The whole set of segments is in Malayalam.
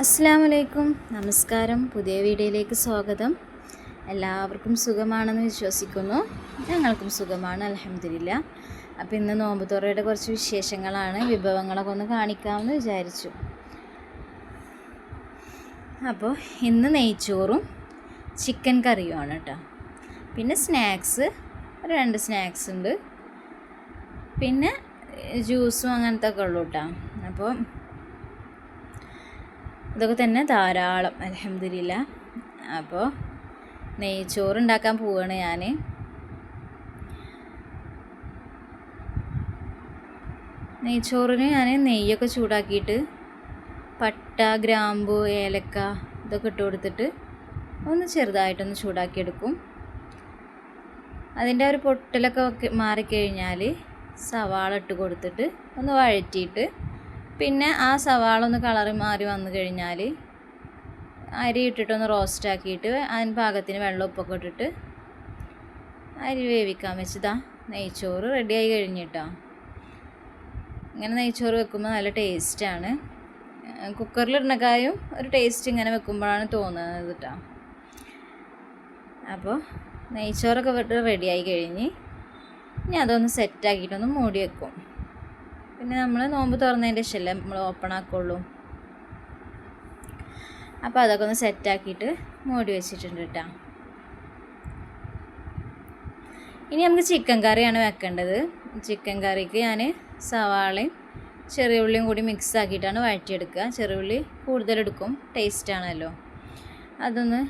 അസ്സലാമലൈക്കും, നമസ്കാരം. പുതിയ വീഡിയോയിലേക്ക് സ്വാഗതം. എല്ലാവർക്കും സുഖമാണെന്ന് വിശ്വസിക്കുന്നു. ഞങ്ങൾക്കും സുഖമാണ്, അൽഹംദുലില്ലാ. അപ്പോൾ ഇന്ന് നോമ്പ് തുറയുടെ കുറച്ച് വിശേഷങ്ങളാണ്, വിഭവങ്ങളൊക്കെ ഒന്ന് കാണിക്കാമെന്ന് വിചാരിച്ചു. അപ്പോൾ ഇന്ന് നെയ്ച്ചോറും ചിക്കൻ കറിയുമാണ് കേട്ടോ. പിന്നെ സ്നാക്സ്, 2 സ്നാക്സ് ഉണ്ട്. പിന്നെ ജ്യൂസും അങ്ങനത്തെ ഒക്കെ ഉള്ളൂ കേട്ടോ. അപ്പോൾ ഇതൊക്കെ തന്നെ ധാരാളം, അൽഹംദുലില്ലാ. അപ്പോൾ നെയ്ച്ചോറ് ഉണ്ടാക്കാൻ പോവുകയാണ് ഞാൻ. നെയ്ച്ചോറിന് ഞാൻ നെയ്യൊക്കെ ചൂടാക്കിയിട്ട് പട്ട, ഗ്രാമ്പു, ഏലക്ക ഇതൊക്കെ ഇട്ട് കൊടുത്തിട്ട് ഒന്ന് ചെറുതായിട്ടൊന്ന് ചൂടാക്കിയെടുക്കും. അതിൻ്റെ ഒരു പൊട്ടലൊക്കെ മാറിക്കഴിഞ്ഞാൽ സവാള ഇട്ട് കൊടുത്തിട്ട് ഒന്ന് വഴറ്റിയിട്ട്, പിന്നെ ആ സവാള ഒന്ന് കളറ് മാറി വന്നു കഴിഞ്ഞാൽ അരി ഇട്ടിട്ടൊന്ന് റോസ്റ്റ് ആക്കിയിട്ട് അതിന് പാകത്തിന് വെള്ളം ഉപ്പൊക്കെ ഇട്ടിട്ട് അരി വേവിക്കാൻ വെച്ചതാ നെയ്ച്ചോറ് റെഡിയായി കഴിഞ്ഞിട്ടോ. ഇങ്ങനെ നെയ്ച്ചോറ് വെക്കുമ്പോൾ നല്ല ടേസ്റ്റാണ്. കുക്കറിലിടുന്നക്കായും ഒരു ടേസ്റ്റ് ഇങ്ങനെ വെക്കുമ്പോഴാണ് തോന്നുന്നത് കേട്ടോ. അപ്പോൾ നെയ്ച്ചോറൊക്കെ റെഡിയായി കഴിഞ്ഞ് ഇനി അതൊന്ന് സെറ്റാക്കിയിട്ടൊന്ന് മൂടി വെക്കും. പിന്നെ നമ്മൾ നോമ്പ് തുറന്നതിൻ്റെ ശേഷമല്ലേ നമ്മൾ ഓപ്പൺ ആക്കുള്ളൂ. അപ്പോൾ അതൊക്കെ ഒന്ന് സെറ്റാക്കിയിട്ട് മൂടി വെച്ചിട്ടുണ്ട് കേട്ടോ. ഇനി നമുക്ക് ചിക്കൻ കറിയാണ് വെക്കേണ്ടത്. ചിക്കൻ കറിക്ക് ഞാൻ സവാളയും ചെറിയ ഉള്ളിയും കൂടി മിക്സ് ആക്കിയിട്ടാണ് വഴറ്റിയെടുക്കുക. ചെറിയ ഉള്ളി കൂടുതലെടുക്കും, ടേസ്റ്റാണല്ലോ. അതൊന്ന്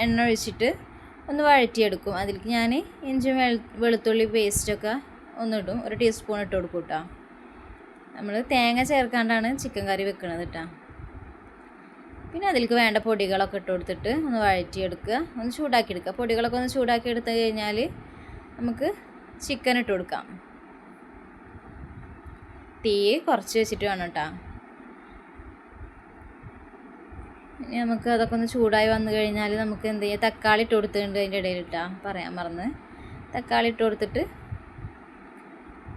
എണ്ണ ഒഴിച്ചിട്ട് ഒന്ന് വഴറ്റിയെടുക്കും. അതിലേക്ക് ഞാൻ ഇഞ്ചി വെളുത്തുള്ളി പേസ്റ്റൊക്കെ ഒന്നിടും, 1 ടീസ്പൂൺ ഇട്ട് കൊടുക്കും കേട്ടോ. നമ്മൾ തേങ്ങ ചേർക്കാണ്ടാണ് ചിക്കൻ കറി വെക്കുന്നത് കേട്ടോ. പിന്നെ അതിലേക്ക് വേണ്ട പൊടികളൊക്കെ ഇട്ട് കൊടുത്തിട്ട് ഒന്ന് വഴറ്റിയെടുക്കുക, ഒന്ന് ചൂടാക്കിയെടുക്കുക. പൊടികളൊക്കെ ഒന്ന് ചൂടാക്കി എടുത്തു കഴിഞ്ഞാൽ നമുക്ക് ചിക്കൻ ഇട്ട് കൊടുക്കാം. തീ കുറച്ച് വെച്ചിട്ട് വേണം കേട്ടോ. ഇനി നമുക്ക് അതൊക്കെ ഒന്ന് ചൂടായി വന്നു കഴിഞ്ഞാൽ നമുക്ക് എന്ത് ചെയ്യുക, തക്കാളി ഇട്ട് കൊടുത്തിട്ടുണ്ട് അതിൻ്റെ ഇടയിൽ ഇട്ടാ, പറയാൻ മറന്ന്. തക്കാളി ഇട്ട് കൊടുത്തിട്ട്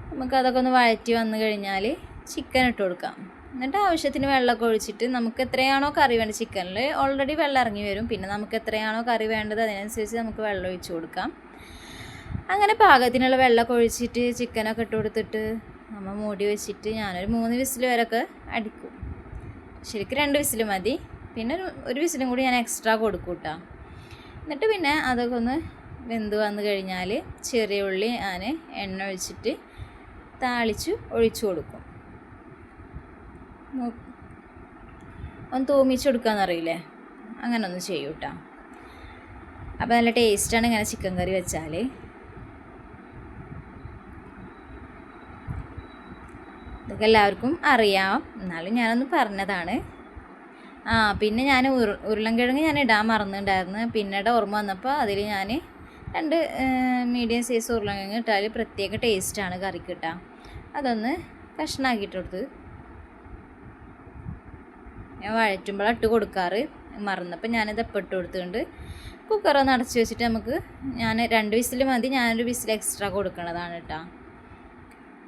നമുക്ക് അതൊക്കെ ഒന്ന് വഴറ്റി വന്നു കഴിഞ്ഞാൽ ചിക്കൻ ഇട്ട് കൊടുക്കാം. എന്നിട്ട് ആവശ്യത്തിന് വെള്ളമൊക്കെ ഒഴിച്ചിട്ട് നമുക്ക് എത്രയാണോ കറി വേണ്ടത്, ചിക്കനിൽ ഓൾറെഡി വെള്ളം ഇറങ്ങി വരും. പിന്നെ നമുക്ക് എത്രയാണോ കറി വേണ്ടത് അതിനനുസരിച്ച് നമുക്ക് വെള്ളം ഒഴിച്ച് കൊടുക്കാം. അങ്ങനെ പാകത്തിനുള്ള വെള്ളമൊക്കെ ഒഴിച്ചിട്ട് ചിക്കനൊക്കെ ഇട്ട് കൊടുത്തിട്ട് നമ്മൾ മൂടി വെച്ചിട്ട് ഞാനൊരു 3 വിസിൽ വരെയൊക്കെ അടിക്കും. ശരിക്കും 2 വിസിൽ മതി. പിന്നെ ഒരു വിസിലും കൂടി ഞാൻ എക്സ്ട്രാ കൊടുക്കും കേട്ടോ. എന്നിട്ട് പിന്നെ അതൊക്കെ ഒന്ന് വെന്ത് വന്നു കഴിഞ്ഞാൽ ചെറിയ ഉള്ളി ഞാൻ എണ്ണ ഒഴിച്ചിട്ട് താളിച്ച് ഒഴിച്ചു കൊടുക്കും. ഒന്ന് തൂമിച്ച് കൊടുക്കാമെന്നറിയില്ലേ, അങ്ങനെ ഒന്ന് ചെയ്യും കേട്ടോ. അപ്പോൾ നല്ല ടേസ്റ്റാണ് ഇങ്ങനെ ചിക്കൻ കറി വെച്ചാൽ. ഇതൊക്കെ എല്ലാവർക്കും അറിയാം, എന്നാലും ഞാനൊന്ന് പറഞ്ഞതാണ്. പിന്നെ ഞാൻ ഉരുളൻകിഴങ്ങ് ഞാൻ ഇടാൻ മറന്നിട്ടുണ്ടായിരുന്നു. പിന്നീട് ഓർമ്മ വന്നപ്പോൾ അതിൽ ഞാൻ 2 മീഡിയം സൈസ് ഉരുളൻകിഴങ്ങ് ഇട്ടാൽ പ്രത്യേക ടേസ്റ്റാണ് കറിക്ക് കിട്ടുക. അതൊന്ന് കഷ്ണാക്കിയിട്ട് കൊടുത്ത് ഞാൻ വഴറ്റുമ്പോൾ ഇട്ട് കൊടുക്കാറ്, മറന്നപ്പോൾ ഞാനിത് എപ്പോൾ ഇട്ട് കൊടുത്തുകൊണ്ട് കുക്കറൊന്ന് അടച്ച് വെച്ചിട്ട് ഞാൻ 2 വിസിൽ മതി, ഞാനൊരു വിസിൽ എക്സ്ട്രാ കൊടുക്കണതാണ് കേട്ടോ.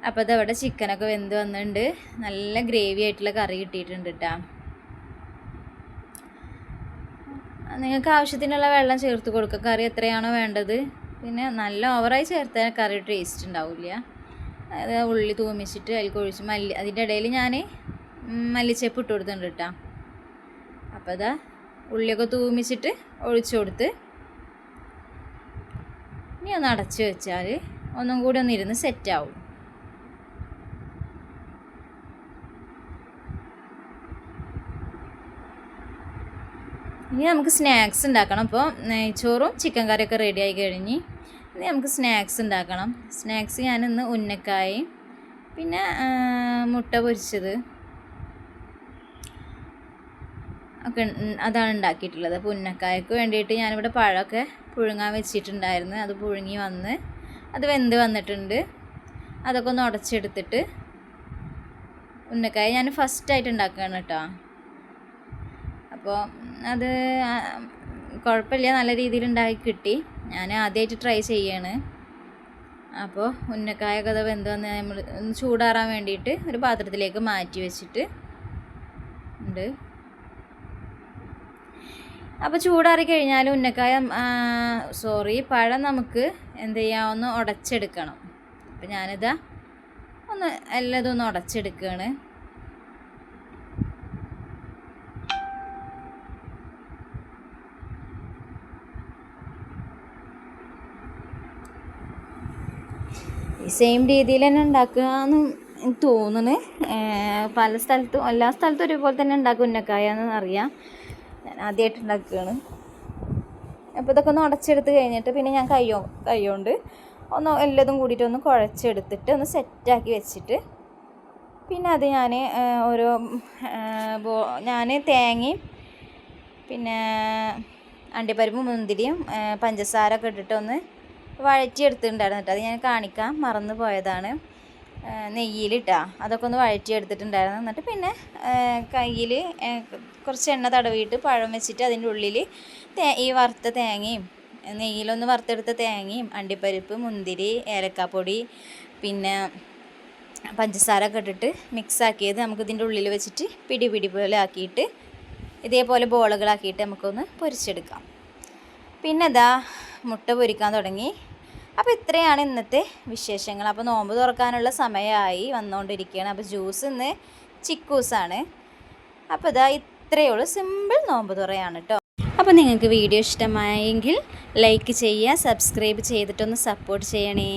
അപ്പോൾ ഇതവിടെ ചിക്കനൊക്കെ വെന്ത് വന്നിട്ടുണ്ട്, നല്ല ഗ്രേവി ആയിട്ടുള്ള കറി കിട്ടിയിട്ടുണ്ട് കേട്ടോ. നിങ്ങൾക്ക് ആവശ്യത്തിനുള്ള വെള്ളം ചേർത്ത് കൊടുക്കുക, കറി എത്രയാണോ വേണ്ടത്. പിന്നെ നല്ല ഓവറായി ചേർത്താൽ കറി ടേസ്റ്റ് ഉണ്ടാവില്ല. അത് ഉള്ളി തൂമിച്ചിട്ട് അതിൽ ഒഴിച്ച് അതിൻ്റെ ഇടയിൽ ഞാൻ മല്ലിച്ചപ്പ് ഇട്ട് കൊടുത്തിട്ടുണ്ട് കേട്ടോ. അപ്പോൾ അതാ ഉള്ളിയൊക്കെ തൂമിച്ചിട്ട് ഒഴിച്ചു കൊടുത്ത് ഇനി ഒന്ന് അടച്ച് വെച്ചാൽ ഒന്നും കൂടി ഒന്ന് ഇരുന്ന് സെറ്റാവും. ഇനി നമുക്ക് സ്നാക്സ് ഉണ്ടാക്കണം. അപ്പോൾ നെയ്ച്ചോറും ചിക്കൻ കറിയൊക്കെ റെഡിയായി കഴിഞ്ഞ് ഇനി നമുക്ക് സ്നാക്സ് ഉണ്ടാക്കണം. സ്നാക്സ് ഞാനിന്ന് ഉന്നക്കായയും പിന്നെ മുട്ട പൊരിച്ചത് ഒക്കെ അതാണ് ഉണ്ടാക്കിയിട്ടുള്ളത്. അപ്പോൾ ഉന്നക്കായക്ക് വേണ്ടിയിട്ട് ഞാനിവിടെ പഴമൊക്കെ പുഴുങ്ങാൻ വെച്ചിട്ടുണ്ടായിരുന്നു. അത് പുഴുങ്ങി വന്ന് അത് വെന്ത് വന്നിട്ടുണ്ട്. അതൊക്കെ ഒന്ന് ഉടച്ചെടുത്തിട്ട് ഉന്നക്കായ ഞാൻ ഫസ്റ്റായിട്ട് ഉണ്ടാക്കുകയാണ് കേട്ടോ. അപ്പോൾ അത് കുഴപ്പമില്ല, നല്ല രീതിയിൽ ഉണ്ടാക്കി കിട്ടി. ഞാൻ ആദ്യമായിട്ട് ട്രൈ ചെയ്യാണ്. അപ്പോൾ ഉന്നക്കായൊക്കെ അത് വെന്ത് വന്ന് നമ്മൾ ഒന്ന് ചൂടാറാൻ വേണ്ടിയിട്ട് ഒരു പാത്രത്തിലേക്ക് മാറ്റി വെച്ചിട്ട് ഉണ്ട്. അപ്പോൾ ചൂടാറി കഴിഞ്ഞാൽ ഉന്നക്കായ പഴം നമുക്ക് എന്ത് ചെയ്യാം, ഒന്ന് ഉടച്ചെടുക്കണം. അപ്പോൾ ഞാനിതാ എല്ലാതും ഒന്ന് ഉടച്ചെടുക്കുകയാണ്. ഈ സെയിം രീതിയിൽ തന്നെ ഉണ്ടാക്കുക എന്ന് എനിക്ക് തോന്നുന്നു. പല സ്ഥലത്തും എല്ലാ സ്ഥലത്തും ഒരുപോലെ തന്നെ ഉണ്ടാക്കും ഉന്നക്കായ എന്ന് അറിയാം. ഞാൻ ആദ്യമായിട്ട് ഉണ്ടാക്കുകയാണ്. അപ്പോൾ ഇതൊക്കെ ഒന്ന് ഉടച്ചെടുത്ത് കഴിഞ്ഞിട്ട് പിന്നെ ഞാൻ കൈകൊണ്ട് ഒന്ന് എല്ലാതും കൂടിയിട്ട് ഒന്ന് കുഴച്ചെടുത്തിട്ട് ഒന്ന് സെറ്റാക്കി വെച്ചിട്ട് പിന്നെ അത് ഞാൻ തേങ്ങയും പിന്നെ അണ്ടിപ്പരിപ്പും മുന്തിരിയും പഞ്ചസാര ഒക്കെ ഇട്ടിട്ട് ഒന്ന് വഴറ്റിയെടുത്തിട്ടുണ്ടായിരുന്നു കേട്ടോ. അത് ഞാൻ കാണിക്കാൻ മറന്നു പോയതാണ്. നെയ്യിലിട്ടാ അതൊക്കെ ഒന്ന് വഴറ്റിയെടുത്തിട്ടുണ്ടായിരുന്നു. എന്നിട്ട് പിന്നെ കയ്യിൽ കുറച്ച് എണ്ണ തടവിയിട്ട് പഴം വെച്ചിട്ട് അതിൻ്റെ ഉള്ളിൽ ഈ വറുത്ത തേങ്ങയും നെയ്യിലൊന്ന് വറുത്തെടുത്ത തേങ്ങയും അണ്ടിപ്പരിപ്പ്, മുന്തിരി, ഏലക്കാപ്പൊടി പിന്നെ പഞ്ചസാര ഒക്കെ ഇട്ടിട്ട് മിക്സാക്കിയത് നമുക്കിതിൻ്റെ ഉള്ളിൽ വെച്ചിട്ട് പിടി പോലെ ആക്കിയിട്ട് ഇതേപോലെ ബോളുകളാക്കിയിട്ട് നമുക്കൊന്ന് പൊരിച്ചെടുക്കാം. പിന്നെ മുട്ട പൊരിക്കാൻ തുടങ്ങി. അപ്പോൾ ഇത്രയാണ് ഇന്നത്തെ വിശേഷങ്ങൾ. അപ്പോൾ നോമ്പ് തുറക്കാനുള്ള സമയമായി വന്നുകൊണ്ടിരിക്കുകയാണ്. അപ്പോൾ ജ്യൂസ് ഇന്ന് ചിക്കൂസാണ്. അപ്പോൾ ഇത്രയേ ഉള്ളൂ, സിമ്പിൾ നോമ്പ് തുറയാണ് കേട്ടോ. അപ്പോൾ നിങ്ങൾക്ക് വീഡിയോ ഇഷ്ടമായെങ്കിൽ ലൈക്ക് ചെയ്യുക, സബ്സ്ക്രൈബ് ചെയ്തിട്ടൊന്ന് സപ്പോർട്ട് ചെയ്യണേ.